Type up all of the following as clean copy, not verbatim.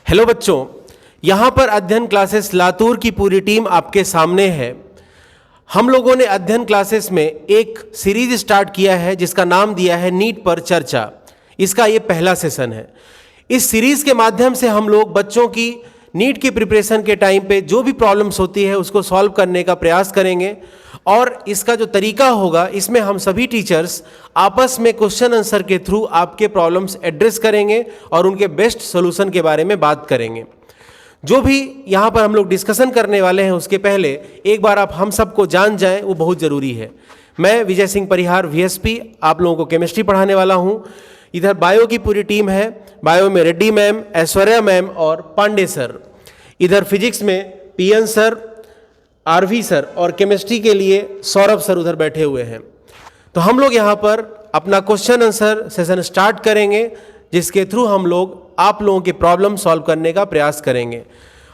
Hello बच्चों, यहाँ पर अध्ययन क्लासेस लातूर की पूरी टीम आपके सामने है। हम लोगों ने अध्ययन क्लासेस में एक सीरीज स्टार्ट किया है जिसका नाम दिया है नीट पर चर्चा। इसका ये पहला सेशन है। इस सीरीज के माध्यम से हम लोग बच्चों की नीट की प्रिपरेशन के टाइम पे जो भी प्रॉब्लम्स होती है उसको सॉल्व करने का प्रयास करेंगे। और इसका जो तरीका होगा, इसमें हम सभी टीचर्स आपस में क्वेश्चन आंसर के थ्रू आपके प्रॉब्लम्स एड्रेस करेंगे और उनके बेस्ट सोल्यूशन के बारे में बात करेंगे। जो भी यहाँ पर हम लोग डिस्कशन करने वाले हैं उसके पहले एक बार आप हम सबको जान जाएं, वो बहुत ज़रूरी है। मैं विजय सिंह परिहार वीएसपी आप लोगों को केमिस्ट्री पढ़ाने वाला हूँ। इधर बायो की पूरी टीम है। बायो में रेड्डी मैम, ऐश्वर्या मैम और पांडे सर। इधर फिजिक्स में पीएन सर, आरवी सर और केमिस्ट्री के लिए सौरभ सर उधर बैठे हुए हैं। तो हम लोग यहाँ पर अपना क्वेश्चन आंसर सेशन स्टार्ट करेंगे, जिसके थ्रू हम लोग आप लोगों के प्रॉब्लम सॉल्व करने का प्रयास करेंगे।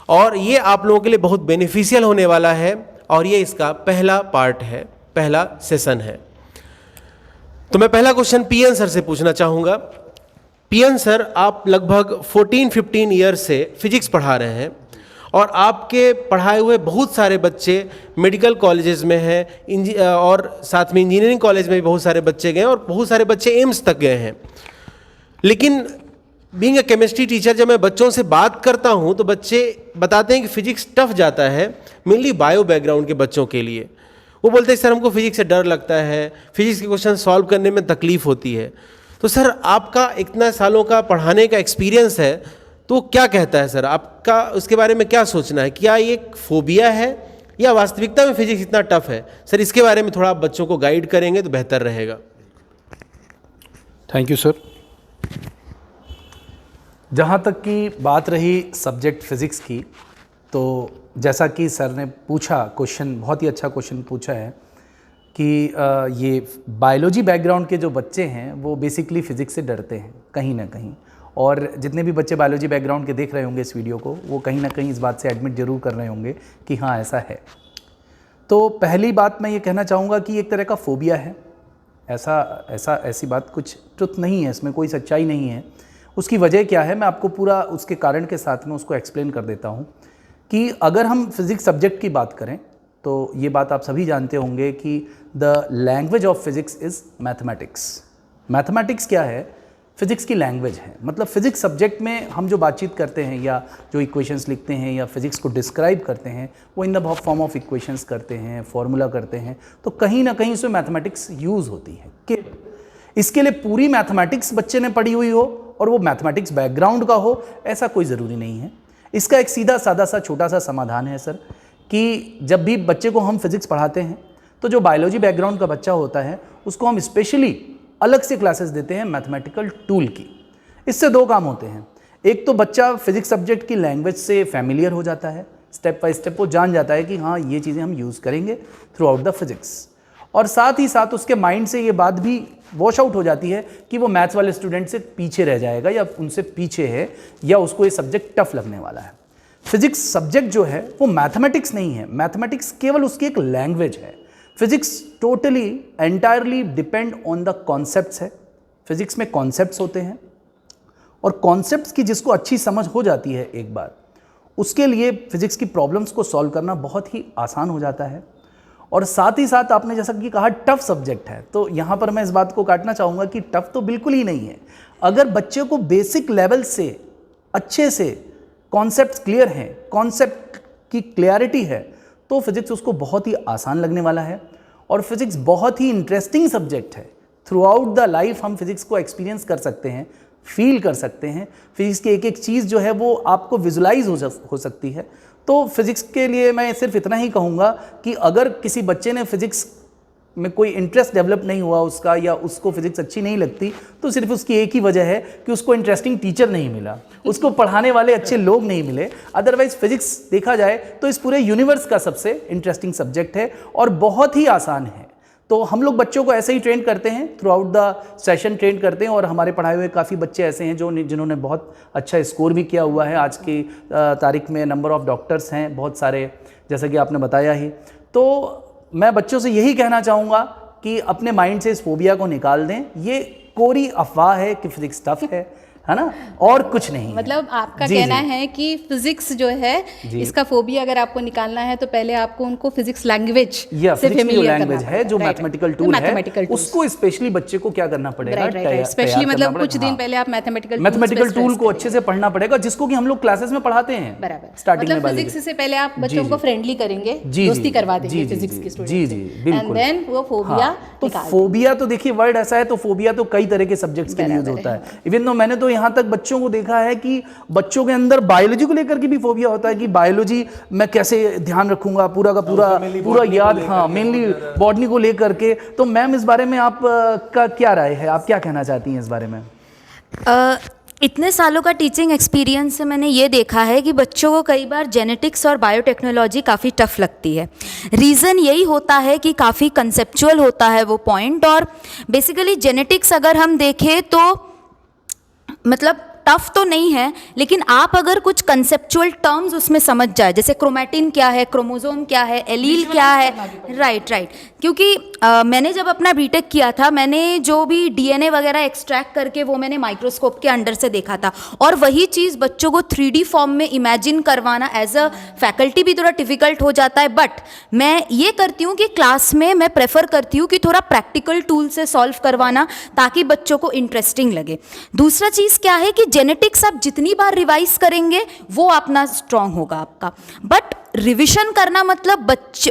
और ये आप लोगों के लिए बहुत बेनिफिशियल होने वाला है और ये इसका पहला पार्ट है, पहला सेशन है। तो मैं पहला क्वेश्चन पीएन सर से पूछना चाहूँगा। पीएन सर, आप लगभग 14-15 ईयर से फिजिक्स पढ़ा रहे हैं और आपके पढ़ाए हुए बहुत सारे बच्चे मेडिकल कॉलेजेस में हैं और साथ में इंजीनियरिंग कॉलेज में भी बहुत सारे बच्चे गए और बहुत सारे बच्चे एम्स तक गए हैं। लेकिन बीइंग अ केमिस्ट्री टीचर, जब मैं बच्चों से बात करता हूं तो बच्चे बताते हैं कि फिजिक्स टफ जाता है, मेनली बायो बैकग्राउंड के बच्चों के लिए। वो बोलते हैं सर हमको फिजिक्स से डर लगता है, फिजिक्स के क्वेश्चन सॉल्व करने में तकलीफ होती है। तो सर, आपका इतना सालों का पढ़ाने का एक्सपीरियंस है, तो क्या कहता है सर, आपका उसके बारे में क्या सोचना है? क्या ये फोबिया है या वास्तविकता में फिजिक्स इतना टफ है? सर, इसके बारे में थोड़ा आप बच्चों को गाइड करेंगे तो बेहतर रहेगा। Thank you sir. जहाँ तक की बात रही सब्जेक्ट फ़िज़िक्स की, तो जैसा कि सर ने पूछा क्वेश्चन, बहुत ही अच्छा क्वेश्चन पूछा है कि ये बायोलॉजी बैकग्राउंड के जो बच्चे हैं वो बेसिकली फ़िज़िक्स से डरते हैं कहीं ना कहीं। और जितने भी बच्चे बायोलॉजी बैकग्राउंड के देख रहे होंगे इस वीडियो को, वो कहीं ना कहीं इस बात से एडमिट ज़रूर कर रहे होंगे कि हाँ ऐसा है। तो पहली बात मैं ये कहना चाहूँगा कि एक तरह का फ़ोबिया है। ऐसी बात कुछ ट्रुथ नहीं है, इसमें कोई सच्चाई नहीं है। उसकी वजह क्या है, मैं आपको पूरा उसके कारण के साथ में उसको एक्सप्लेन कर देता हूँ कि अगर हम फिज़िक्स सब्जेक्ट की बात करें तो ये बात आप सभी जानते होंगे कि the language of physics is mathematics. Mathematics क्या है? फिज़िक्स की लैंग्वेज है। मतलब फिज़िक्स सब्जेक्ट में हम जो बातचीत करते हैं या जो इक्वेशंस लिखते हैं या फिज़िक्स को डिस्क्राइब करते हैं, वो in the form of equations करते हैं, फॉर्मूला करते हैं। तो कहीं ना कहीं उसमें मैथमेटिक्स यूज़ होती है। कि इसके लिए पूरी मैथमेटिक्स बच्चे ने पढ़ी हुई हो और वो मैथमेटिक्स बैकग्राउंड का हो, ऐसा कोई ज़रूरी नहीं है। इसका एक सीधा सादा सा छोटा सा समाधान है सर, कि जब भी बच्चे को हम फिज़िक्स पढ़ाते हैं तो जो बायोलॉजी बैकग्राउंड का बच्चा होता है उसको हम स्पेशली अलग से क्लासेस देते हैं मैथमेटिकल टूल की। इससे दो काम होते हैं। एक तो बच्चा फिज़िक्स सब्जेक्ट की लैंग्वेज से फैमिलियर हो जाता है, स्टेप बाय स्टेप वो जान जाता है कि हाँ ये चीज़ें हम यूज़ करेंगे थ्रू आउट द फिज़िक्स। और साथ ही साथ उसके माइंड से ये बात भी वॉश आउट हो जाती है कि वो मैथ्स वाले स्टूडेंट से पीछे रह जाएगा या उनसे पीछे है या उसको ये सब्जेक्ट टफ लगने वाला है। फिज़िक्स सब्जेक्ट जो है वो मैथमेटिक्स नहीं है। मैथमेटिक्स केवल उसकी एक लैंग्वेज है। Physics totally entirely depend on the concepts है। फिज़िक्स में कॉन्सेप्ट्स होते हैं और कॉन्सेप्ट्स की जिसको अच्छी समझ हो जाती है एक बार, उसके लिए फिज़िक्स की प्रॉब्लम्स को सॉल्व करना बहुत ही आसान हो जाता है। और साथ ही साथ आपने जैसा कि कहा टफ सब्जेक्ट है, तो यहाँ पर मैं इस बात को काटना चाहूँगा कि टफ तो बिल्कुल ही नहीं है। अगर बच्चे को बेसिक लेवल से अच्छे से कॉन्सेप्ट्स क्लियर हैं, कॉन्सेप्ट की क्लियरिटी है, तो फिज़िक्स उसको बहुत ही आसान लगने वाला है। और फिज़िक्स बहुत ही इंटरेस्टिंग सब्जेक्ट है। थ्रू आउट द लाइफ हम फिज़िक्स को एक्सपीरियंस कर सकते हैं, फील कर सकते हैं। फिज़िक्स की एक एक चीज़ जो है वो आपको विजुलाइज हो सकती है। तो फिज़िक्स के लिए मैं सिर्फ इतना ही कहूँगा कि अगर किसी बच्चे ने फिज़िक्स में कोई इंटरेस्ट डेवलप नहीं हुआ उसका, या उसको फिज़िक्स अच्छी नहीं लगती, तो सिर्फ उसकी एक ही वजह है कि उसको इंटरेस्टिंग टीचर नहीं मिला, उसको पढ़ाने वाले अच्छे लोग नहीं मिले। अदरवाइज फिज़िक्स देखा जाए तो इस पूरे यूनिवर्स का सबसे इंटरेस्टिंग सब्जेक्ट है और बहुत ही आसान है। तो हम लोग बच्चों को ऐसे ही ट्रेन करते हैं, through out the session train करते हैं। और हमारे पढ़ाए हुए काफ़ी बच्चे ऐसे हैं जिन्होंने बहुत अच्छा स्कोर भी किया हुआ है। आज की तारीख में नंबर ऑफ़ डॉक्टर्स हैं बहुत सारे, जैसा कि आपने बताया ही। तो मैं बच्चों से यही कहना चाहूँगा कि अपने माइंड से इस फोबिया को निकाल दें। ये कोरी अफवाह है कि फिज़िक्स टफ है। है ना, और कुछ नहीं है। मतलब आपका जी, कहना जी। है कि फिजिक्स जो है इसका फोबिया अगर आपको निकालना है तो पहले आपको उनको फिजिक्स लैंग्वेज या से फिजिक्स की जो फेमिलियर लैंग्वेज है, जो मैथमेटिकल टूल है, उसको स्पेशली बच्चे को क्या करना पड़ेगा, राइट स्पेशली मतलब कुछ दिन पहले आप मैथमेटिकल टूल को अच्छे से पढ़ना पड़ेगा, जिसको कि हम लोग क्लासेस में पढ़ाते हैं बराबर स्टार्टिंग में। मतलब फिजिक्स से पहले आप बच्चों को फ्रेंडली करेंगे, जी, दोस्ती करवा जी, देंगे जी, फिजिक्स जी, के जी, स्टूडेंट जी, बिल्कुल। एंड देन वो फोबिया तो फोबिया तो देखिए वर्ड ऐसा है, तो फोबिया तो कई तरह के सब्जेक्ट्स के लिए यूज होता है। इवन तो मैंने तो यहाँ तक बच्चों को देखा है कि बच्चों के अंदर बायोलॉजी को लेकर के भी फोबिया होता है कि बायोलॉजी मैं कैसे ध्यान रखूंगा, पूरा का पूरा याद, हाँ मेनली बॉटनी को लेकर के। तो मैम इस बारे में आप का क्या राय है, आप क्या कहना चाहती हैं इस बारे में? इतने सालों का टीचिंग एक्सपीरियंस से मैंने ये देखा है कि बच्चों को कई बार जेनेटिक्स और बायोटेक्नोलॉजी काफ़ी टफ लगती है। रीज़न यही होता है कि काफ़ी कंसेप्चुअल होता है वो पॉइंट, और बेसिकली जेनेटिक्स अगर हम देखें तो मतलब टफ तो नहीं है, लेकिन आप अगर कुछ कंसेप्चुअल टर्म्स उसमें समझ जाए, जैसे क्रोमैटिन क्या है, क्रोमोसोम क्या है, एलील क्या है, राइट क्योंकि मैंने जब अपना बीटेक किया था, मैंने जो भी डीएनए वगैरह एक्सट्रैक्ट करके वो मैंने माइक्रोस्कोप के अंडर से देखा था, और वही चीज़ बच्चों को 3D फॉर्म में इमेजिन करवाना एज अ फैकल्टी भी थोड़ा डिफिकल्ट हो जाता है। बट मैं ये करती हूँ कि क्लास में मैं प्रेफर करती हूँ कि थोड़ा प्रैक्टिकल टूल से सॉल्व करवाना, ताकि बच्चों को इंटरेस्टिंग लगे। दूसरा चीज़ क्या है कि जेनेटिक्स आप जितनी बार रिवाइज करेंगे वो अपना स्ट्रांग होगा आपका। बट रिवीजन करना मतलब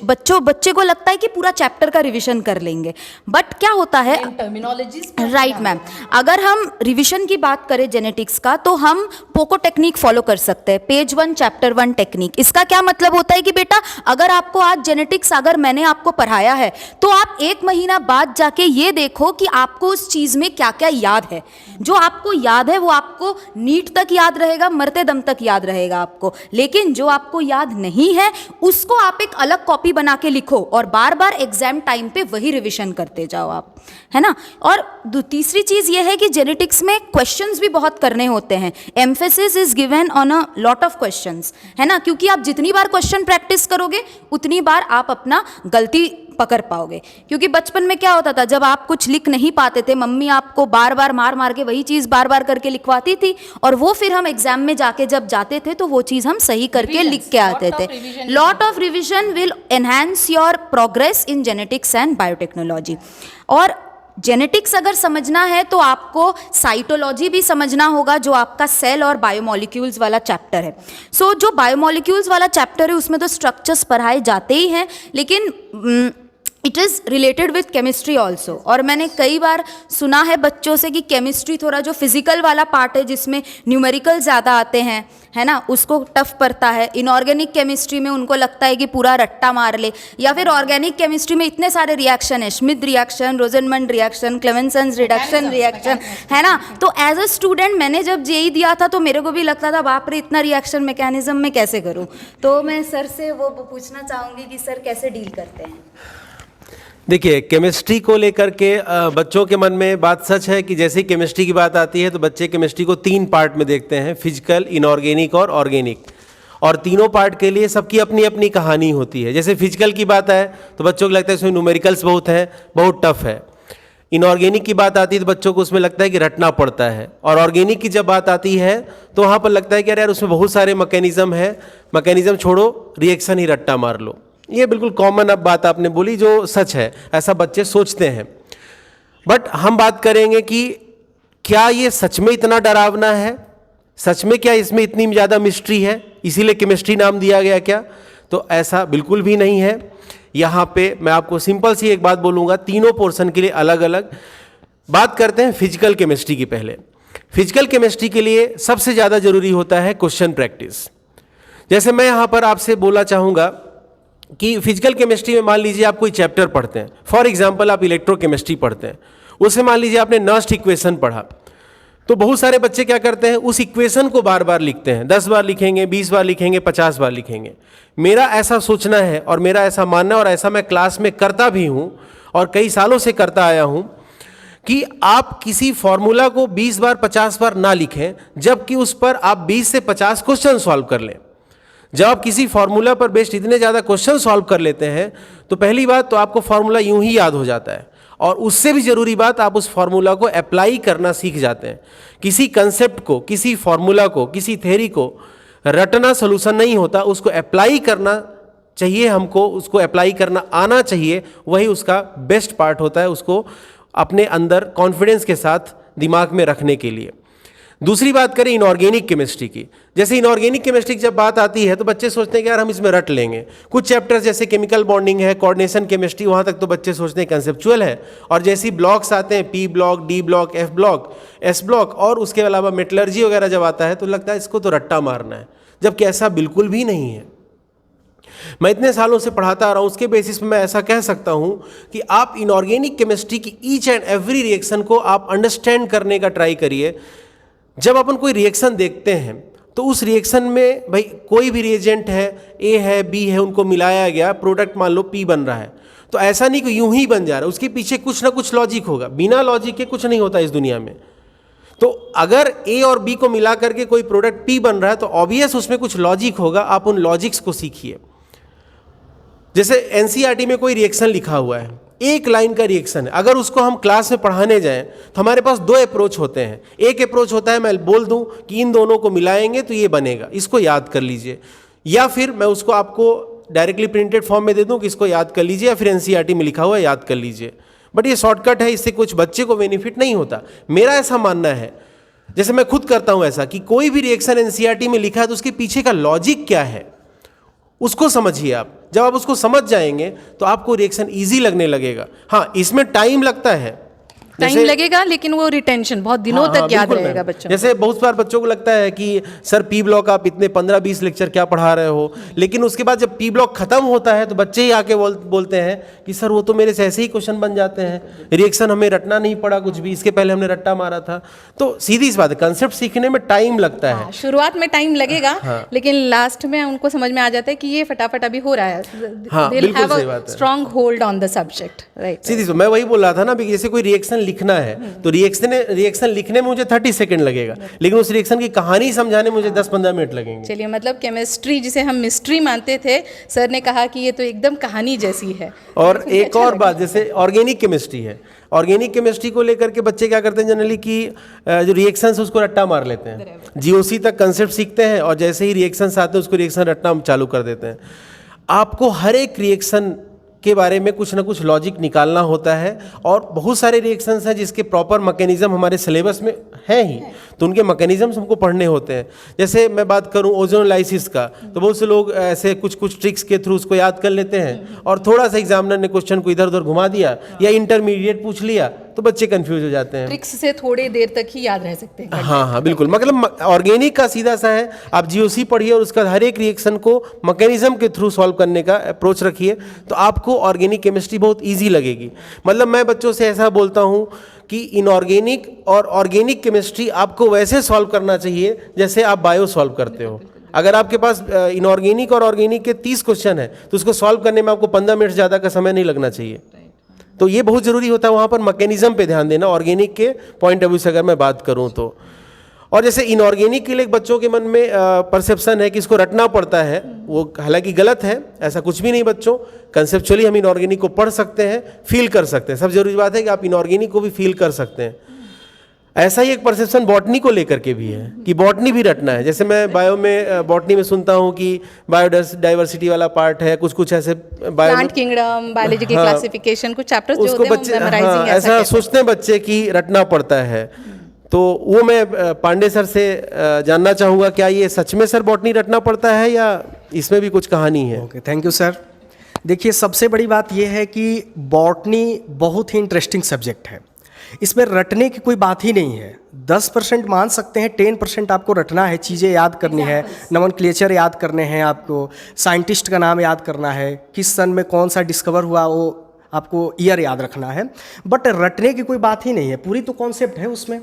बच्चे को लगता है कि पूरा चैप्टर का रिवीजन कर लेंगे, बट क्या होता है टर्मिनोलॉजीज राइट मैम, अगर हम रिवीजन की बात करें जेनेटिक्स का, तो हम पोको टेक्निक फॉलो कर सकते हैं, पेज 1 चैप्टर 1 टेक्निक। इसका क्या मतलब होता है कि बेटा अगर आपको आज जेनेटिक्स अगर मैंने आपको पढ़ाया है, तो आप 1 महीना बाद जाके ये देखो कि आपको उस चीज़ में क्या क्या याद है। जो आपको याद है वो आपको नीट तक याद रहेगा, मरते दम तक याद रहेगा आपको, लेकिन जो आपको याद नहीं है उसको आप एक अलग कॉपी बना के लिखो और बार बार एग्जाम टाइम पे वही रिवीजन करते जाओ आप, है ना। और तीसरी चीज ये है कि जेनेटिक्स में क्वेश्चंस भी बहुत करने होते हैं, emphasis is given on a lot of questions, है ना, क्योंकि आप जितनी बार क्वेश्चन प्रैक्टिस करोगे उतनी बार आप अपना गलती पकड़ पाओगे। क्योंकि बचपन में क्या होता था, जब आप कुछ लिख नहीं पाते थे, मम्मी आपको बार बार मार के वही चीज़ बार बार करके लिखवाती थी, और वो फिर हम एग्जाम में जाके जब जाते थे तो वो चीज़ हम सही करके लिख के आते थे। Lot of revision will enhance your progress in genetics and biotechnology. और जेनेटिक्स अगर समझना है तो आपको साइटोलॉजी भी समझना होगा, जो आपका सेल और बायोमोलिक्यूल्स वाला चैप्टर है। सो जो बायोमोलिक्यूल्स वाला चैप्टर है उसमें तो स्ट्रक्चर्स पढ़ाए जाते ही हैं, लेकिन it is related with chemistry also. और मैंने कई बार सुना है बच्चों से कि केमिस्ट्री थोड़ा जो फिजिकल वाला पार्ट है जिसमें न्यूमेरिकल ज़्यादा आते हैं, है ना, उसको टफ पड़ता है। इनऑर्गेनिक केमिस्ट्री में उनको लगता है कि पूरा रट्टा मार ले, या फिर ऑर्गेनिक केमिस्ट्री में इतने सारे रिएक्शन है, Schmidt reaction, Rosenmund reaction, Clemmensen's reduction reaction, है ना। तो एज अ स्टूडेंट मैंने जब जेई दिया था तो मेरे को भी लगता था बाप रे इतना रिएक्शन मैकेनिज्म में कैसे करूँ। तो मैं सर से वो पूछना चाहूँगी कि सर कैसे डील करते हैं। देखिए, केमिस्ट्री को लेकर के बच्चों के मन में बात सच है कि जैसे ही केमिस्ट्री की बात आती है तो बच्चे केमिस्ट्री को 3 पार्ट में देखते हैं, फिजिकल, इनऑर्गेनिक और ऑर्गेनिक। और तीनों पार्ट के लिए सबकी अपनी अपनी कहानी होती है। जैसे फिजिकल की बात आए तो बच्चों को लगता है इसमें न्यूमेरिकल्स बहुत हैं, बहुत टफ है। इनऑर्गेनिक की बात आती है तो बच्चों को उसमें लगता है कि रटना पड़ता है। और ऑर्गेनिक की जब बात आती है तो वहाँ पर लगता है कि अरे यार उसमें बहुत सारे मैकेनिज्म है, मैकेनिज्म छोड़ो, रिएक्शन ही रट्टा मार लो। ये बिल्कुल कॉमन अब बात आपने बोली जो सच है, ऐसा बच्चे सोचते हैं। बट हम बात करेंगे कि क्या ये सच में इतना डरावना है, सच में क्या इसमें इतनी ज़्यादा मिस्ट्री है, इसीलिए केमिस्ट्री नाम दिया गया क्या? तो ऐसा बिल्कुल भी नहीं है। यहाँ पे मैं आपको सिंपल सी एक बात बोलूँगा, तीनों पोर्शन के लिए अलग अलग बात करते हैं। फिजिकल केमिस्ट्री की पहले, फिजिकल केमिस्ट्री के लिए सबसे ज़्यादा जरूरी होता है क्वेश्चन प्रैक्टिस। जैसे मैं यहाँ पर आपसे बोलना चाहूँगा कि फिजिकल केमिस्ट्री में मान लीजिए आप कोई चैप्टर पढ़ते हैं, फॉर एग्जांपल आप इलेक्ट्रोकेमिस्ट्री पढ़ते हैं, उसमें मान लीजिए आपने नर्स्ट इक्वेशन पढ़ा, तो बहुत सारे बच्चे क्या करते हैं उस इक्वेशन को बार बार लिखते हैं, 10 बार लिखेंगे, 20 बार लिखेंगे, 50 बार लिखेंगे। मेरा ऐसा सोचना है और मेरा ऐसा मानना है और ऐसा मैं क्लास में करता भी हूँ और कई सालों से करता आया हूँ कि आप किसी फॉर्मूला को 20 बार 50 बार ना लिखें, जबकि उस पर आप 20 से 50 क्वेश्चन सॉल्व कर लें। जब आप किसी फार्मूला पर बेस्ड इतने ज़्यादा क्वेश्चन सॉल्व कर लेते हैं तो पहली बात तो आपको फार्मूला यूं ही याद हो जाता है, और उससे भी ज़रूरी बात, आप उस फार्मूला को अप्लाई करना सीख जाते हैं। किसी कंसेप्ट को, किसी फार्मूला को, किसी थ्योरी को रटना सोल्यूशन नहीं होता, उसको अप्लाई करना चाहिए, हमको उसको अप्लाई करना आना चाहिए, वही उसका बेस्ट पार्ट होता है, उसको अपने अंदर कॉन्फिडेंस के साथ दिमाग में रखने के लिए। दूसरी बात करें इनऑर्गेनिक केमिस्ट्री की। जैसे इनऑर्गेनिक केमिस्ट्री की जब बात आती है तो बच्चे सोचते हैं कि यार हम इसमें रट लेंगे। कुछ चैप्टर्स जैसे केमिकल बॉन्डिंग है, कोऑर्डिनेशन केमिस्ट्री, वहाँ तक तो बच्चे सोचते हैं कंसेप्चुअल है, और जैसे ब्लॉक्स आते हैं P block, D block, F block, S block, और उसके अलावा मेटलर्जी वगैरह जब आता है तो लगता है इसको तो रट्टा मारना है, जबकि ऐसा बिल्कुल भी नहीं है। मैं इतने सालों से पढ़ाता आ रहा हूँ, उसके बेसिस पे मैं ऐसा कह सकता हूँ कि आप इनऑर्गेनिक केमिस्ट्री की ईच एंड एवरी रिएक्शन को आप अंडरस्टैंड करने का ट्राई करिए। जब अपन कोई रिएक्शन देखते हैं तो उस रिएक्शन में भाई कोई भी रिएजेंट है, ए है, बी है, उनको मिलाया गया, प्रोडक्ट मान लो पी बन रहा है, तो ऐसा नहीं कि यूं ही बन जा रहा है, उसके पीछे कुछ ना कुछ लॉजिक होगा। बिना लॉजिक के कुछ नहीं होता इस दुनिया में। तो अगर ए और बी को मिला करके कोई प्रोडक्ट पी बन रहा है तो ऑब्वियस उसमें कुछ लॉजिक होगा, आप उन लॉजिक्स को सीखिए। जैसे एनसीईआरटी में कोई रिएक्शन लिखा हुआ है, एक लाइन का रिएक्शन है, अगर उसको हम क्लास में पढ़ाने जाएं तो हमारे पास दो अप्रोच होते हैं। एक अप्रोच होता है मैं बोल दूं कि इन दोनों को मिलाएंगे तो ये बनेगा, इसको याद कर लीजिए, या फिर मैं उसको आपको डायरेक्टली प्रिंटेड फॉर्म में दे दूं कि इसको याद कर लीजिए, या फिर एनसीईआरटी में लिखा हुआ है याद कर लीजिए। बट ये शॉर्टकट है, इससे कुछ बच्चे को बेनिफिट नहीं होता। मेरा ऐसा मानना है, जैसे मैं खुद करता हूं ऐसा, कि कोई भी रिएक्शन एनसीईआरटी में लिखा है तो उसके पीछे का लॉजिक क्या है उसको समझिए आप। जब आप उसको समझ जाएंगे तो आपको रिएक्शन इजी लगने लगेगा। हाँ, इसमें टाइम लगता है, टाइम लगेगा, लेकिन वो रिटेंशन बहुत दिनों तक याद रहेगा बच्चों। जैसे बहुत बार बच्चों को लगता है कि सर पी ब्लॉक आप इतने 15-20 लेक्चर क्या पढ़ा रहे हो, लेकिन उसके बाद जब पी ब्लॉक खत्म होता है तो बच्चे ही आके बोलते हैं कि सर वो तो मेरे से ऐसे ही क्वेश्चन बन जाते हैं, रिएक्शन हमें रटना नहीं पड़ा कुछ भी, इसके पहले हमने रट्टा मारा था। तो सीधी सी बात है, कंसेप्ट सीखने में टाइम लगता है। शुरुआत में टाइम लगेगा, लेकिन लास्ट में उनको समझ में आ जाता है कि ये फटाफट अभी हो रहा है। हाँ, बिल्कुल सही बात है। Strong hold on the subject, right. सीधी सी, मैं वही बोल रहा था ना, जैसे कोई रिएक्शन लिखना है तो रिएक्शन लिखने में मुझे 30 सेकंड लगेगा, लेकिन उस रिएक्शन की कहानी समझाने में मुझे 10-15 मिनट लगेंगे। चलिए, मतलब केमिस्ट्री जिसे हम मिस्ट्री मानते थे, सर ने कहा कि ये तो एकदम कहानी जैसी है। और एक और बात, जैसे ऑर्गेनिक केमिस्ट्री है, ऑर्गेनिक केमिस्ट्री को लेकर के बच्चे क्या करते हैं जनरली कि जो रिएक्शन है उसको रट्टा मार लेते हैं। जीओसी तक कंसेप्ट सीखते हैं और जैसे ही रिएक्शंस आते हैं उसको रिएक्शन रट्टा चालू कर देते हैं। आपको हर एक रिएक्शन के बारे में कुछ ना कुछ लॉजिक निकालना होता है, और बहुत सारे रिएक्शंस हैं जिसके प्रॉपर मैकेनिज्म हमारे सिलेबस में है ही, तो उनके मैकेनिज्म्स हमको पढ़ने होते हैं। जैसे मैं बात करूं ओजोनोलाइसिस का, तो बहुत से लोग ऐसे कुछ ट्रिक्स के थ्रू उसको याद कर लेते हैं, और थोड़ा सा एग्जामिनर ने क्वेश्चन को इधर उधर घुमा दिया या इंटरमीडिएट पूछ लिया तो बच्चे कंफ्यूज हो जाते हैं। ट्रिक्स से थोड़ी देर तक ही याद रह सकते हैं। हाँ, बिल्कुल। मतलब ऑर्गेनिक का सीधा सा है, आप जीओसी पढ़िए और उसका हर एक रिएक्शन को मैकेनिज्म के थ्रू सॉल्व करने का अप्रोच रखिए, तो आपको ऑर्गेनिक केमिस्ट्री बहुत ईजी लगेगी। मतलब मैं बच्चों से ऐसा बोलता हूँ कि इनऑर्गेनिक और ऑर्गेनिक केमिस्ट्री आपको वैसे सॉल्व करना चाहिए जैसे आप बायो सॉल्व करते हो। अगर आपके पास इनऑर्गेनिक और ऑर्गेनिक के 30 क्वेश्चन है तो उसको सॉल्व करने में आपको 15 मिनट ज़्यादा का समय नहीं लगना चाहिए। तो ये बहुत ज़रूरी होता है वहाँ पर मैकेनिज्म पे ध्यान देना, ऑर्गेनिक के पॉइंट ऑफ व्यू से अगर मैं बात करूँ तो। और जैसे इनऑर्गेनिक के लिए बच्चों के मन में परसेप्शन है कि इसको रटना पड़ता है, वो हालांकि गलत है, ऐसा कुछ भी नहीं बच्चों। कंसेप्चुअली हम इनऑर्गेनिक को पढ़ सकते हैं, फील कर सकते हैं। सब जरूरी बात है कि आप इनऑर्गेनिक को भी फील कर सकते हैं। ऐसा ही एक परसेप्शन बॉटनी को लेकर के भी है कि बॉटनी भी रटना है। जैसे मैं बायो में बॉटनी में सुनता हूँ कि बायोडाइवर्सिटी वाला पार्ट है, कुछ ऐसे प्लांट किंगडम, बायोलॉजिकल क्लासिफिकेशन, कुछ चैप्टर्स जो होते हैं वो मेमोराइजिंग ऐसा सोचते हैं बच्चे कि रटना पड़ता है। तो वो मैं पांडे सर से जानना चाहूँगा, क्या ये सच में सर बॉटनी रटना पड़ता है या इसमें भी कुछ कहानी है? Okay, thank you sir. देखिए, सबसे बड़ी बात यह है कि बॉटनी बहुत ही इंटरेस्टिंग सब्जेक्ट है। इसमें रटने की कोई बात ही नहीं है। 10% मान सकते हैं, 10% आपको रटना है, चीज़ें याद करनी है, नोमेनक्लेचर याद करने हैं, आपको साइंटिस्ट का नाम याद करना है, किस सन में कौन सा डिस्कवर हुआ वो आपको ईयर याद रखना है। बट रटने की कोई बात ही नहीं है, पूरी तो कॉन्सेप्ट है उसमें।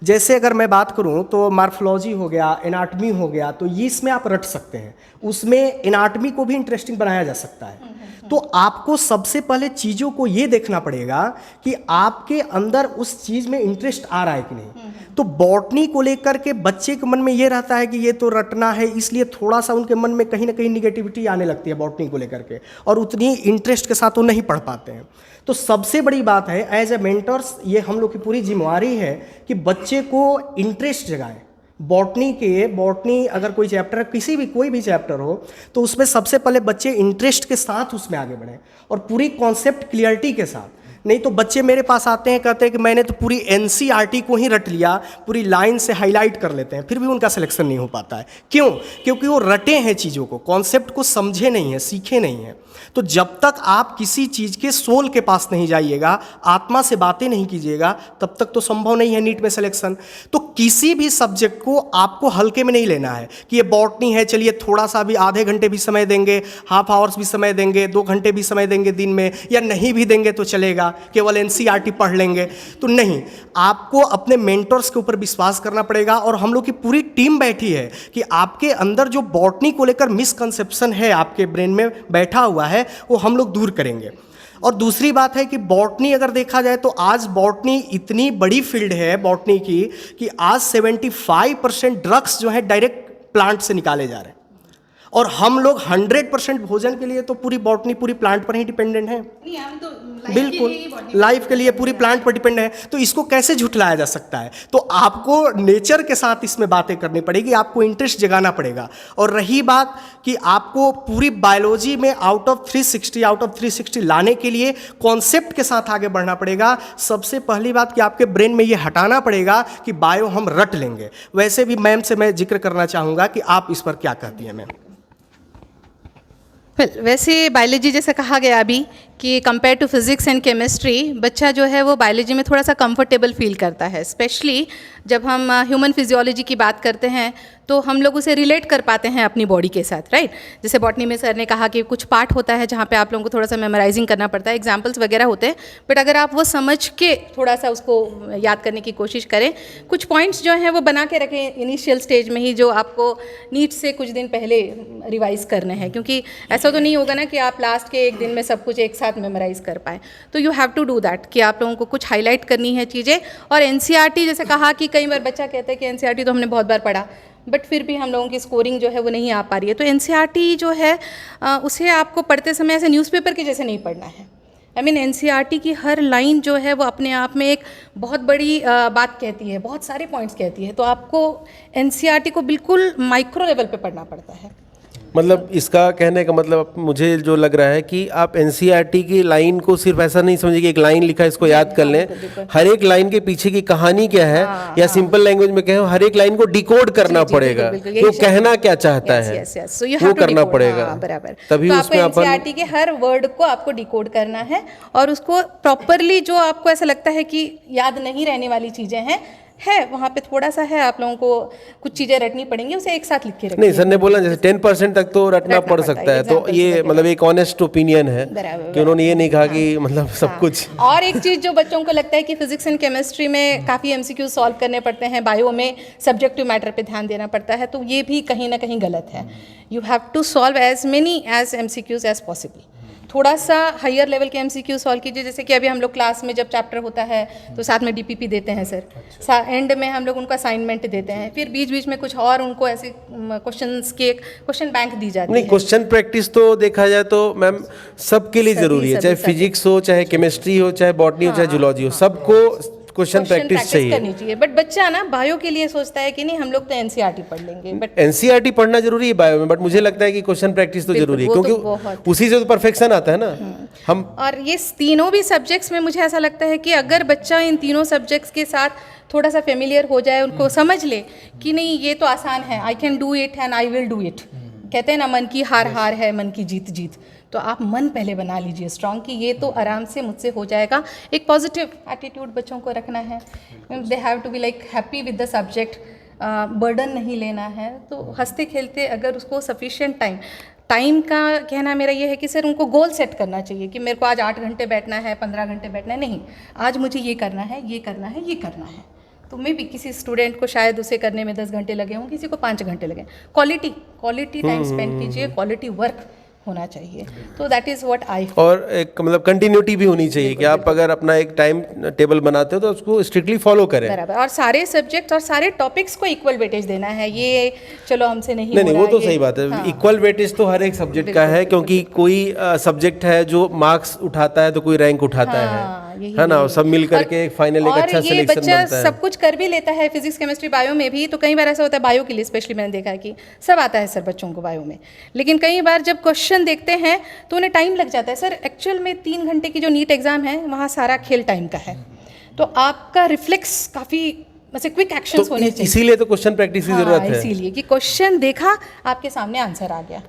जैसे अगर मैं बात करूं तो मार्फोलॉजी हो गया, एनाटमी हो गया, तो ये इसमें आप रट सकते हैं। उसमें एनाटमी को भी इंटरेस्टिंग बनाया जा सकता है। तो आपको सबसे पहले चीज़ों को ये देखना पड़ेगा कि आपके अंदर उस चीज़ में इंटरेस्ट आ रहा है कि नहीं। तो बॉटनी को लेकर के बच्चे के मन में ये रहता है कि ये तो रटना है, इसलिए थोड़ा सा उनके मन में कहीं ना कहीं निगेटिविटी आने लगती है बॉटनी को लेकर के, और उतनी इंटरेस्ट के साथ वो नहीं पढ़ पाते हैं। तो सबसे बड़ी बात है एज ए मेंटर्स, ये हम लोग की पूरी जिम्मेवारी है कि बच्चे को इंटरेस्ट जगाएं। बॉटनी अगर कोई चैप्टर, किसी भी कोई भी चैप्टर हो, तो उसमें सबसे पहले बच्चे इंटरेस्ट के साथ उसमें आगे बढ़ें और पूरी कॉन्सेप्ट क्लियरिटी के साथ। नहीं तो बच्चे मेरे पास आते हैं, कहते हैं कि मैंने तो पूरी एनसीईआरटी को ही रट लिया, पूरी लाइन से हाईलाइट कर लेते हैं, फिर भी उनका सिलेक्शन नहीं हो पाता है। क्यों? क्योंकि वो रटे हैं चीज़ों को, कॉन्सेप्ट को समझे नहीं है, सीखे नहीं हैं। तो जब तक आप किसी चीज़ के सोल के पास नहीं जाइएगा, आत्मा से बातें नहीं कीजिएगा, तब तक तो संभव नहीं है नीट में सिलेक्शन। तो किसी भी सब्जेक्ट को आपको हल्के में नहीं लेना है कि ये बॉटनी है, चलिए थोड़ा सा भी, आधे घंटे भी समय देंगे, हाफ आवर्स भी समय देंगे, 2 घंटे भी समय देंगे दिन में, या नहीं भी देंगे तो चलेगा, केवल एनसीईआरटी पढ़ लेंगे तो नहीं। आपको अपने मेंटर्स के ऊपर विश्वास करना पड़ेगा। और हम लोग की पूरी टीम बैठी है कि आपके अंदर जो बॉटनी को लेकर मिसकंसेप्शन है, आपके ब्रेन में बैठा हुआ है, वो हम लोग दूर करेंगे। और दूसरी बात है कि बॉटनी अगर देखा जाए तो आज बॉटनी इतनी बड़ी फील्ड है बॉटनी की कि आज 75% ड्रग्स जो है डायरेक्ट प्लांट से निकाले जा रहे हैं, और हम लोग 100% भोजन के लिए तो पूरी बॉटनी पूरी प्लांट पर ही डिपेंडेंट है। बिल्कुल, लाइफ के लिए पूरी प्लांट पर डिपेंड है। तो इसको कैसे झुठलाया जा सकता है? तो आपको नेचर के साथ इसमें बातें करनी पड़ेगी, आपको इंटरेस्ट जगाना पड़ेगा। और रही बात कि आपको पूरी बायोलॉजी में आउट ऑफ 360 लाने के लिए कॉन्सेप्ट के साथ आगे बढ़ना पड़ेगा। सबसे पहली बात कि आपके ब्रेन में ये हटाना पड़ेगा कि बायो हम रट लेंगे। वैसे भी मैम से मैं जिक्र करना चाहूँगा कि आप इस पर क्या कहती हैं मैम? वैसे बायोलॉजी जैसे कहा गया अभी कि compare to physics and chemistry, बच्चा जो है वो बायोलॉजी में थोड़ा सा कंफर्टेबल फील करता है। स्पेशली जब हम ह्यूमन फिजियोलॉजी की बात करते हैं तो हम लोग उसे रिलेट कर पाते हैं अपनी बॉडी के साथ, राइट। जैसे बॉटनी में सर ने कहा कि कुछ पार्ट होता है जहाँ पे आप लोगों को थोड़ा सा मेमोराइजिंग करना पड़ता है, एग्जाम्पल्स वगैरह होते हैं, बट अगर आप वो समझ के थोड़ा सा उसको याद करने की कोशिश करें, कुछ पॉइंट्स जो हैं वो बना के रखें इनिशियल स्टेज में ही, जो आपको नीट से कुछ दिन पहले रिवाइज करने हैं। क्योंकि ऐसा तो नहीं होगा ना कि आप लास्ट के एक दिन में सब कुछ एक साथ मेमोराइज कर पाए। तो you have to do that कि आप लोगों को कुछ हाईलाइट करनी है चीज़ें। और एनसीईआरटी जैसे कहा कि कई बार बच्चा कहता है कि एनसीईआरटी तो हमने बहुत बार पढ़ा, बट फिर भी हम लोगों की स्कोरिंग जो है वो नहीं आ पा रही है। तो एनसीईआरटी जो है उसे आपको पढ़ते समय ऐसे न्यूज़पेपर के जैसे नहीं पढ़ना है। आई मीन एनसीईआरटी की हर लाइन जो है वो अपने आप में एक बहुत बड़ी बात कहती है, बहुत सारे पॉइंट्स कहती है। तो आपको एनसीईआरटी को बिल्कुल माइक्रो लेवल पे पढ़ना पड़ता है। मतलब इसका कहने का मतलब मुझे जो लग रहा है कि आप एनसीईआरटी की लाइन को सिर्फ ऐसा नहीं समझिए कि एक लाइन लिखा है इसको याद कर लें, हर एक लाइन के पीछे की कहानी क्या है, या सिंपल लैंग्वेज में कहें हर एक लाइन को डिकोड करना पड़ेगा, वो कहना क्या चाहता है वो करना पड़ेगा। बराबर, तभी तो उसमें आपको एनसीईआरटी के हर वर्ड को आपको डिकोड करना है और उसको प्रॉपरली, जो आपको ऐसा लगता है कि याद नहीं रहने वाली चीजें हैं वहाँ पे थोड़ा सा है, आप लोगों को कुछ चीज़ें रटनी पड़ेंगी, उसे एक साथ लिख के रखिए। नहीं, सर ने बोला जैसे 10% तक तो रटना पड़ सकता है, तो ये मतलब एक ऑनेस्ट ओपिनियन है कि उन्होंने ये नहीं कहा कि मतलब सब कुछ। और एक चीज़ जो बच्चों को लगता है कि फिजिक्स एंड केमिस्ट्री में काफ़ी एमसीक्यू सॉल्व करने पड़ते हैं, बायो में सब्जेक्टिव मैटर पे ध्यान देना पड़ता है, तो ये भी कहीं ना कहीं गलत है। You have to solve as many as MCQs as possible. थोड़ा सा हायर लेवल के एमसीक्यू सॉल्व कीजिए। जैसे कि अभी हम लोग क्लास में जब चैप्टर होता है तो साथ में डीपीपी देते हैं सर, एंड में हम लोग उनको असाइनमेंट देते हैं, फिर बीच बीच में कुछ और उनको ऐसे क्वेश्चंस के क्वेश्चन बैंक दी जाती है। नहीं, क्वेश्चन प्रैक्टिस तो देखा जाए तो मैम सबके लिए जरूरी है, चाहे फिजिक्स हो, चाहे केमिस्ट्री हो, चाहे बॉटनी हो, चाहे जूलॉजी हो, सबको क्वेश्चन प्रैक्टिस करनी चाहिए। बट बच्चा ना बायो के लिए सोचता है कि नहीं हम लोग तो एनसीईआरटी पढ़ लेंगे, बट एनसीईआरटी पढ़ना जरूरी है बायो में, बट मुझे लगता है कि क्वेश्चन प्रैक्टिस तो जरूरी है, क्योंकि उसी से तो परफेक्शन आता है ना हम। और ये तीनों भी सब्जेक्ट्स में मुझे ऐसा लगता है कि अगर बच्चा इन तीनों सब्जेक्ट्स के साथ थोड़ा सा फेमिलियर हो जाए, उनको समझ ले कि नहीं ये तो आसान है, I can do it and I will do it. कहते हैं ना मन की हार हार है, मन की जीत जीत। तो आप मन पहले बना लीजिए स्ट्रॉन्ग कि ये तो आराम से मुझसे हो जाएगा। एक पॉजिटिव एटीट्यूड बच्चों को रखना है, they have to be like happy with the subject, burden नहीं लेना है। तो हंसते खेलते अगर उसको सफिशिएंट टाइम का कहना मेरा ये है कि सर उनको गोल सेट करना चाहिए कि मेरे को आज 8 घंटे बैठना है, 15 घंटे बैठना है, नहीं आज मुझे ये करना है, ये करना है, ये करना है। तो मे भी किसी स्टूडेंट को शायद उसे करने में 10 घंटे लगे हों, किसी को 5 घंटे लगे। क्वालिटी टाइम स्पेंड कीजिए, क्वालिटी वर्क होना चाहिए। तो दैट इज़ व्हाट आई। और एक मतलब कंटिन्यूटी भी होनी चाहिए कि आप अगर अपना एक टाइम टेबल बनाते हो तो उसको स्ट्रिक्टली फॉलो करें। बराबर, और सारे सब्जेक्ट और सारे टॉपिक्स को इक्वल वेटेज देना है, ये चलो हमसे नहीं नहीं हो वो रहा, तो ये- सही बात है। हाँ। इक्वल वेटेज तो हर एक सब्जेक्ट का है, क्योंकि कोई सब्जेक्ट है जो मार्क्स उठाता है तो कोई रैंक उठाता हाँ, है, यही- है ना, और यही। सब मिल करके और- फाइनल एक और अच्छा ये सिलेक्शन बच्चा बनता है। सब कुछ कर भी लेता है, फिजिक्स केमिस्ट्री बायो में भी। तो कई बार ऐसा होता है, बायो के लिए स्पेशली मैंने देखा है कि सब आता है सर बच्चों को बायो में, लेकिन कई बार जब क्वेश्चन देखते हैं तो उन्हें टाइम लग जाता है। सर एक्चुअल में 3 घंटे की जो नीट एग्जाम है वहाँ सारा खेल टाइम का है, तो आपका रिफ्लेक्स काफ़ी मतलब क्विक एक्शंस तो होने चाहिए। इसीलिए तो क्वेश्चन प्रैक्टिस की हाँ, जरूरत है। इसीलिए कि क्वेश्चन देखा, आपके सामने आंसर आ गया।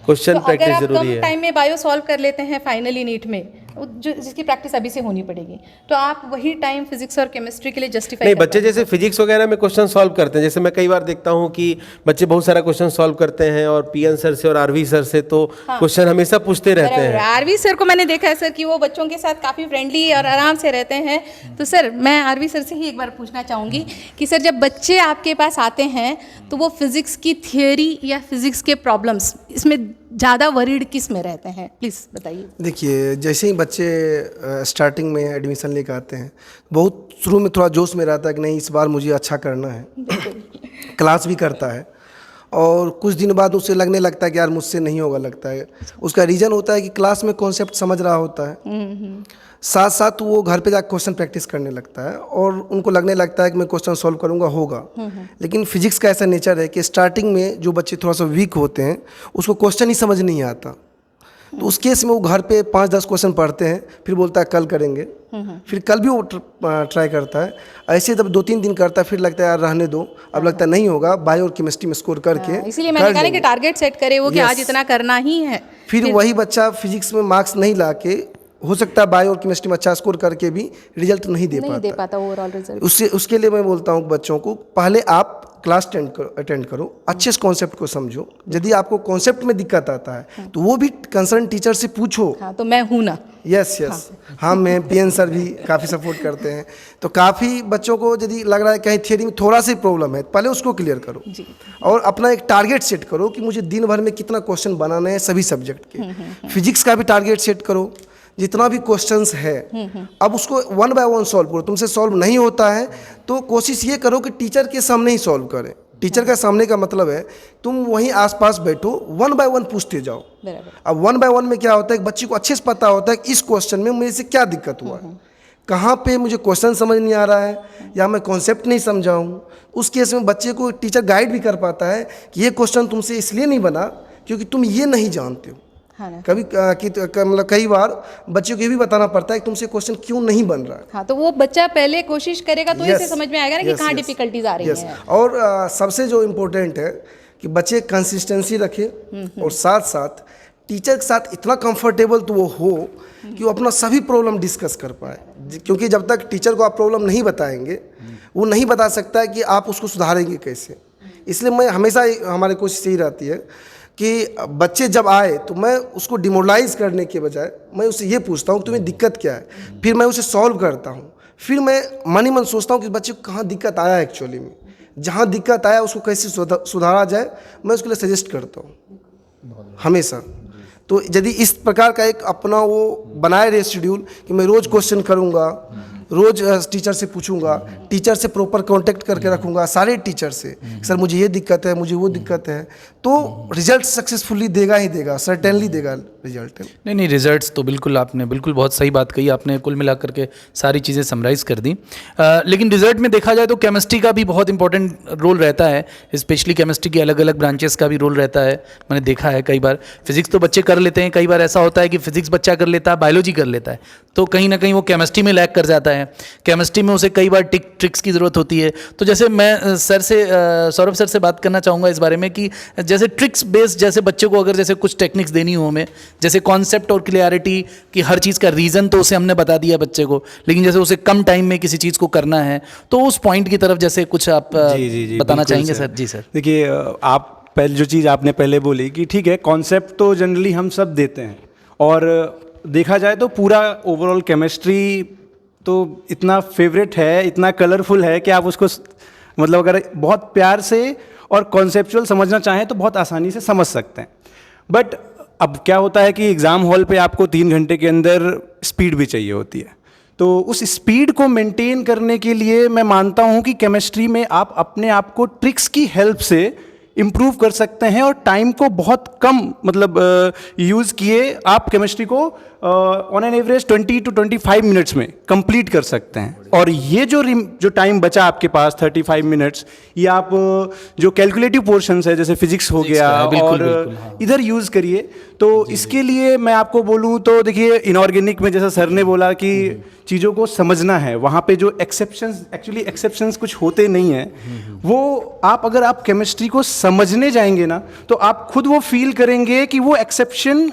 क्वेश्चन तो अगर प्रैक्टिस आप जरूरी कम है। टाइम में बायो सॉल्व कर लेते हैं फाइनली नीट में, जो जिसकी प्रैक्टिस अभी से होनी पड़ेगी, तो आप वही टाइम फिजिक्स और केमिस्ट्री के लिए जस्टिफाई नहीं, बच्चे जैसे फिजिक्स वगैरह में क्वेश्चन सॉल्व करते हैं, जैसे मैं कई बार देखता हूँ कि बच्चे बहुत सारा क्वेश्चन सॉल्व करते हैं और पीएन सर से और आरवी सर से तो क्वेश्चन हमेशा पूछते रहते हैं। आरवी सर को मैंने देखा है सर कि वो बच्चों के साथ काफ़ी फ्रेंडली और आराम से रहते हैं। तो सर मैं आरवी सर से ही एक बार पूछना चाहूँगी कि सर जब बच्चे आपके पास आते हैं तो वो फिज़िक्स की थियोरी या फिज़िक्स के प्रॉब्लम्स इसमें ज़्यादा वरीड किस में रहते हैं, प्लीज़ बताइए। देखिए, जैसे ही बच्चे स्टार्टिंग में एडमिशन लेकर आते हैं, बहुत शुरू में थोड़ा जोश में रहता है कि नहीं इस बार मुझे अच्छा करना है, क्लास भी करता है, और कुछ दिन बाद उसे लगने लगता है कि यार मुझसे नहीं होगा, लगता है। उसका रीज़न होता है कि क्लास में कॉन्सेप्ट समझ रहा होता है, साथ साथ वो घर पे जाकर क्वेश्चन प्रैक्टिस करने लगता है और उनको लगने लगता है कि मैं क्वेश्चन सॉल्व करूंगा, होगा। लेकिन फिजिक्स का ऐसा नेचर है कि स्टार्टिंग में जो बच्चे थोड़ा सा वीक होते हैं उसको क्वेश्चन ही समझ नहीं आता, तो उस केस में वो घर पे 5-10 क्वेश्चन पढ़ते हैं, फिर बोलता है कल करेंगे, फिर कल भी वो ट्राई करता है। ऐसे जब 2-3 दिन करता है फिर लगता है यार रहने दो, अब लगता है नहीं होगा, बायो और केमिस्ट्री में स्कोर करके इसीलिए मैंने कहा कि टारगेट सेट करे वो कि आज इतना करना ही है। फिर वही बच्चा फिजिक्स में मार्क्स नहीं ला के, हो सकता है बायो और केमिस्ट्री में अच्छा स्कोर करके भी रिजल्ट नहीं दे पाता। Overall result. उसके लिए मैं बोलता हूँ बच्चों को पहले आप क्लास अटेंड करो, अच्छे से कॉन्सेप्ट को समझो। यदि आपको कॉन्सेप्ट में दिक्कत आता है तो वो भी कंसर्न टीचर से पूछो। हाँ, तो मैं हूँ ना। यस हाँ, मैं पीएन सर भी काफ़ी सपोर्ट करते हैं। तो काफ़ी बच्चों को यदि लग रहा है कहीं थियरी में थोड़ा सा प्रॉब्लम है, पहले उसको क्लियर करो और अपना एक टारगेट सेट करो कि मुझे दिन भर में कितना क्वेश्चन बनाने हैं सभी सब्जेक्ट के। फिजिक्स का भी टारगेट सेट करो, जितना भी क्वेश्चंस है अब उसको 1 बाय 1 सॉल्व करो। तुमसे सॉल्व नहीं होता है तो कोशिश ये करो कि टीचर के सामने ही सॉल्व करें। टीचर का सामने का मतलब है तुम वहीं आसपास बैठो, 1 बाय 1 पूछते जाओ। अब 1 बाय 1 में क्या होता है, बच्चे को अच्छे से पता होता है कि इस क्वेश्चन में मेरे से क्या दिक्कत हुआ है, कहाँ पे मुझे क्वेश्चन समझ नहीं आ रहा है या मैं कॉन्सेप्ट नहीं समझा हूँ। उस केस में बच्चे को टीचर गाइड भी कर पाता है कि ये क्वेश्चन तुमसे इसलिए नहीं बना क्योंकि तुम ये नहीं जानते हो। कभी मतलब कई बार बच्चों को ये भी बताना पड़ता है कि तुमसे क्वेश्चन क्यों नहीं बन रहा है। हाँ, तो वो बच्चा पहले कोशिश करेगा तो इसे समझ में आएगा ना कि कहाँ डिफिकल्टीज आ रही हैं। और सबसे जो इम्पोर्टेंट है कि बच्चे कंसिस्टेंसी रखें और साथ साथ टीचर के साथ इतना कंफर्टेबल तो वो हो कि वो अपना सभी प्रॉब्लम डिस्कस कर पाए, क्योंकि जब तक टीचर को आप प्रॉब्लम नहीं बताएंगे वो नहीं बता सकता है कि आप उसको सुधारेंगे कैसे। इसलिए मैं हमेशा हमारी कोशिश यही रहती है कि बच्चे जब आए तो मैं उसको डिमोरलाइज करने के बजाय मैं उससे ये पूछता हूँ तुम्हें दिक्कत क्या है, फिर मैं उसे सॉल्व करता हूँ। फिर मैं मन ही मन सोचता हूँ कि बच्चे को कहाँ दिक्कत आया है एक्चुअली में, जहाँ दिक्कत आया उसको कैसे सुधारा जाए, मैं उसके लिए सजेस्ट करता हूँ हमेशा। तो यदि इस प्रकार का एक अपना वो बनाए रहे शेड्यूल कि मैं रोज़ क्वेश्चन करूँगा, रोज़ टीचर से पूछूंगा, टीचर से प्रॉपर कांटेक्ट करके रखूंगा, सारे टीचर से सर मुझे ये दिक्कत है, मुझे वो दिक्कत है, तो रिजल्ट सक्सेसफुली देगा ही देगा, सर्टेनली देगा रिजल्ट। नहीं, रिजल्ट्स तो बिल्कुल आपने बिल्कुल बहुत सही बात कही, आपने कुल मिलाकर के सारी चीज़ें समराइज़ कर दी। लेकिन रिजल्ट में देखा जाए तो केमिस्ट्री का भी बहुत इंपॉर्टेंट रोल रहता है, स्पेशली केमिस्ट्री की अलग अलग ब्रांचेस का भी रोल रहता है। मैंने देखा है कई बार फिजिक्स तो बच्चे कर लेते हैं, कई बार ऐसा होता है कि फिजिक्स बच्चा कर लेता है, बायोलॉजी कर लेता है, तो कहीं ना कहीं वो केमिस्ट्री में लैग कर जाता है। केमिस्ट्री में उसे कई बार ट्रिक्स की ज़रूरत होती है। तो जैसे मैं सौरभ सर से बात करना चाहूँगा इस बारे में कि जैसे ट्रिक्स बेस्ड, जैसे बच्चे को अगर जैसे कुछ टेक्निक्स देनी हो हमें, जैसे कॉन्सेप्ट और क्लियरिटी कि हर चीज़ का रीज़न तो उसे हमने बता दिया बच्चे को, लेकिन जैसे उसे कम टाइम में किसी चीज़ को करना है तो उस पॉइंट की तरफ जैसे कुछ आप बताना चाहेंगे सर? जी सर। देखिए, आप पहले जो चीज़ आपने पहले बोली कि ठीक है कॉन्सेप्ट तो जनरली हम सब देते हैं, और देखा जाए तो पूरा ओवरऑल केमिस्ट्री तो इतना फेवरेट है, इतना कलरफुल है कि आप उसको मतलब अगर बहुत प्यार से और कॉन्सेप्चुअल समझना चाहें तो बहुत आसानी से समझ सकते हैं। बट अब क्या होता है कि एग्ज़ाम हॉल पे आपको 3 घंटे के अंदर स्पीड भी चाहिए होती है, तो उस स्पीड को मेंटेन करने के लिए मैं मानता हूँ कि केमिस्ट्री में आप अपने आप को ट्रिक्स की हेल्प से इम्प्रूव कर सकते हैं और टाइम को बहुत कम मतलब यूज़ किए आप केमिस्ट्री को on an average 20 to 25 minutes में कंप्लीट कर सकते हैं। और ये जो टाइम बचा आपके पास 35 मिनट्स, ये आप जो कैलकुलेटिव पोर्शंस है जैसे फिजिक्स हो गया और इधर यूज़ करिए। तो इसके लिए मैं आपको बोलूँ तो देखिए, इनऑर्गेनिक में जैसा सर ने बोला कि चीज़ों को समझना है, वहाँ पे जो एक्सेप्शंस कुछ होते नहीं हैं, वो अगर आप केमिस्ट्री को समझने जाएंगे ना तो आप खुद वो फील करेंगे कि वो एक्सेप्शन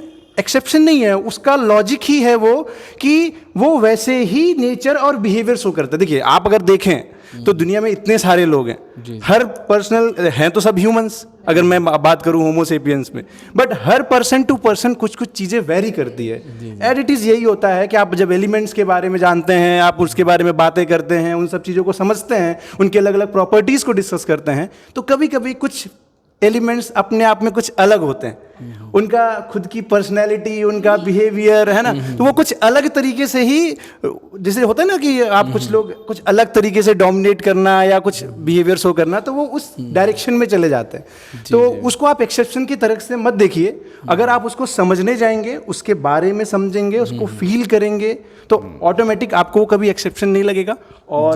नहीं है, उसका लॉजिक ही है वो, कि वो वैसे ही नेचर और बिहेवियर शो करता है। देखिए, आप अगर देखें तो दुनिया में इतने सारे लोग हैं, हर पर्सनल हैं तो सब ह्यूमंस, अगर मैं बात करूं होमोसेपियंस में, बट हर पर्सन टू पर्सन कुछ कुछ चीज़ें वेरी करती है। एंड इट इज़ यही होता है कि आप जब एलिमेंट्स के बारे में जानते हैं, आप उसके बारे में बातें करते हैं, उन सब चीज़ों को समझते हैं, उनके अलग अलग प्रॉपर्टीज़ को डिस्कस करते हैं, तो कभी कभी कुछ एलिमेंट्स अपने आप में कुछ अलग होते हैं, उनका खुद की पर्सनैलिटी, उनका बिहेवियर है ना, तो वो कुछ अलग तरीके से ही, जैसे होता है ना कि आप कुछ लोग कुछ अलग तरीके से डोमिनेट करना या कुछ बिहेवियर शो करना, तो वो उस डायरेक्शन में चले जाते हैं। तो उसको आप एक्सेप्शन की तरह से मत देखिए, अगर आप उसको समझने जाएंगे, उसके बारे में समझेंगे, उसको फील करेंगे, तो ऑटोमेटिक आपको कभी एक्सेप्शन नहीं लगेगा। और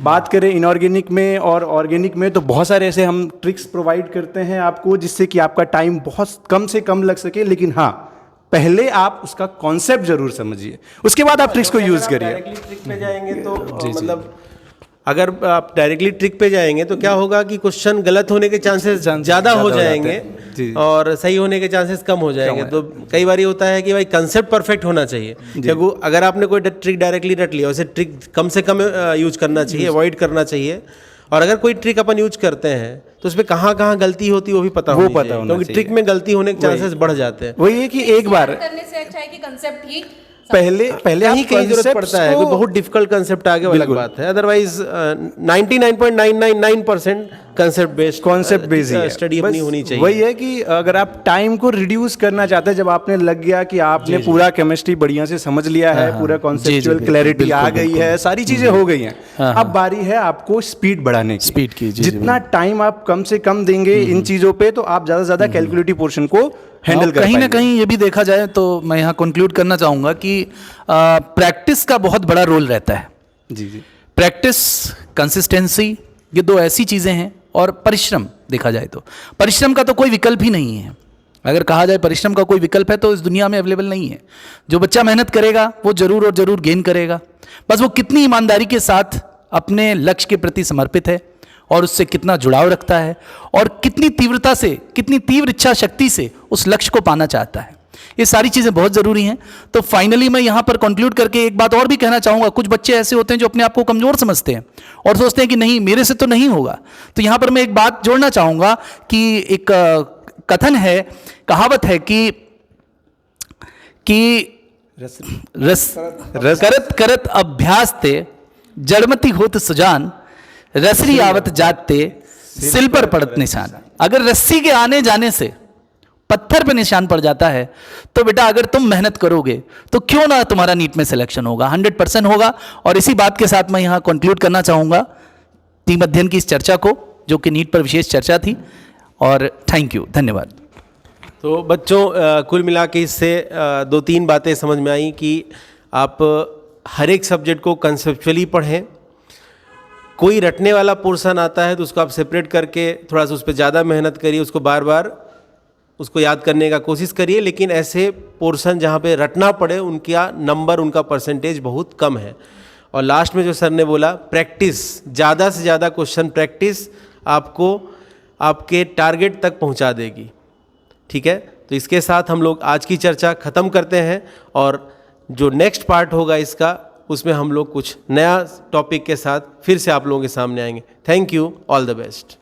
बात करें इनऑर्गेनिक में और ऑर्गेनिक में, तो बहुत सारे ऐसे हम ट्रिक्स प्रोवाइड करते हैं आपको, जिससे कि आपका टाइम बहुत कम से कम लग सके। लेकिन हाँ, पहले आप उसका कॉन्सेप्ट जरूर समझिए, उसके बाद आप ट्रिक्स को यूज करिए। ट्रिक पे जाएंगे तो मतलब अगर आप डायरेक्टली ट्रिक पे जाएंगे तो क्या होगा कि क्वेश्चन गलत होने के चांसेस ज़्यादा हो जाएंगे और सही होने के चांसेस कम हो जाएंगे। तो कई बार ये होता है कि भाई कंसेप्ट परफेक्ट होना चाहिए, क्योंकि अगर आपने कोई ट्रिक डायरेक्टली रट लिया, उसे ट्रिक कम से कम यूज करना चाहिए, अवॉइड करना चाहिए। और अगर कोई ट्रिक अपन यूज करते हैं तो उसमें कहाँ कहाँ गलती होती है वो भी पता होना चाहिए, क्योंकि ट्रिक में गलती होने के चांसेस बढ़ जाते हैं। वही है कि एक बार करने से अच्छा है कि कंसेप्ट ही पहले ही कहीं जरूरत पड़ता है, कोई बहुत डिफिकल्ट कंसेप्ट आगे वो अलग बात है, अदरवाइज 99.999% कंसेप्ट बेस्ड स्टडी अपनी होनी चाहिए। वही है कि अगर आप टाइम को रिड्यूस करना चाहते हैं, जब आपने लग गया कि आपने पूरा केमिस्ट्री बढ़िया से समझ लिया है, पूरा कॉन्सेप्चुअल क्लैरिटी आ गई है, सारी चीजें हो गई हैं, अब बारी है आपको स्पीड बढ़ाने की। स्पीड की जितना टाइम आप कम से कम देंगे इन चीजों पे, तो आप ज्यादा से ज्यादा कैलकुलेटिव पोर्शन को हैंडल कर कहीं ना कहीं ये भी देखा जाए तो मैं यहाँ कंक्लूड करना चाहूँगा कि प्रैक्टिस का बहुत बड़ा रोल रहता है। जी। प्रैक्टिस, कंसिस्टेंसी, ये दो ऐसी चीज़ें हैं। और परिश्रम देखा जाए तो परिश्रम का तो कोई विकल्प ही नहीं है। अगर कहा जाए परिश्रम का कोई विकल्प है तो इस दुनिया में अवेलेबल नहीं है। जो बच्चा मेहनत करेगा वो जरूर और जरूर गेन करेगा, बस वो कितनी ईमानदारी के साथ अपने लक्ष्य के प्रति समर्पित है और उससे कितना जुड़ाव रखता है और कितनी तीव्रता से, कितनी तीव्र इच्छा शक्ति से उस लक्ष्य को पाना चाहता है। ये सारी चीज़ें बहुत ज़रूरी हैं। तो फाइनली मैं यहाँ पर कंक्लूड करके एक बात और भी कहना चाहूँगा। कुछ बच्चे ऐसे होते हैं जो अपने आप को कमज़ोर समझते हैं और सोचते हैं कि नहीं, मेरे से तो नहीं होगा। तो यहाँ पर मैं एक बात जोड़ना चाहूँगा कि एक कथन है, कहावत है कि करत करत अभ्यास ते जड़मती होत सुजान, रसरी आवत जाते सिल पर पड़त निशान। अगर रस्सी के आने जाने से पत्थर पे निशान पड़ जाता है तो बेटा अगर तुम मेहनत करोगे तो क्यों ना तुम्हारा नीट में सिलेक्शन होगा, 100% होगा। और इसी बात के साथ मैं यहाँ कंक्लूड करना चाहूँगा टीम अध्ययन की इस चर्चा को, जो कि नीट पर विशेष चर्चा थी। और थैंक यू, धन्यवाद। तो बच्चों, कुल मिला के इससे 2-3 बातें समझ में आई कि आप हर एक सब्जेक्ट को कंसेप्चुअली पढ़ें। कोई रटने वाला पोर्शन आता है तो उसको आप सेपरेट करके थोड़ा सा उस पर ज़्यादा मेहनत करिए, उसको बार बार उसको याद करने का कोशिश करिए। लेकिन ऐसे पोर्शन जहाँ पे रटना पड़े उनका नंबर, उनका परसेंटेज बहुत कम है। और लास्ट में जो सर ने बोला, प्रैक्टिस, ज़्यादा से ज़्यादा क्वेश्चन प्रैक्टिस आपको आपके टारगेट तक पहुँचा देगी। ठीक है, तो इसके साथ हम लोग आज की चर्चा ख़त्म करते हैं और जो नेक्स्ट पार्ट होगा इसका, उसमें हम लोग कुछ नया टॉपिक के साथ फिर से आप लोगों के सामने आएंगे। Thank you, all the best.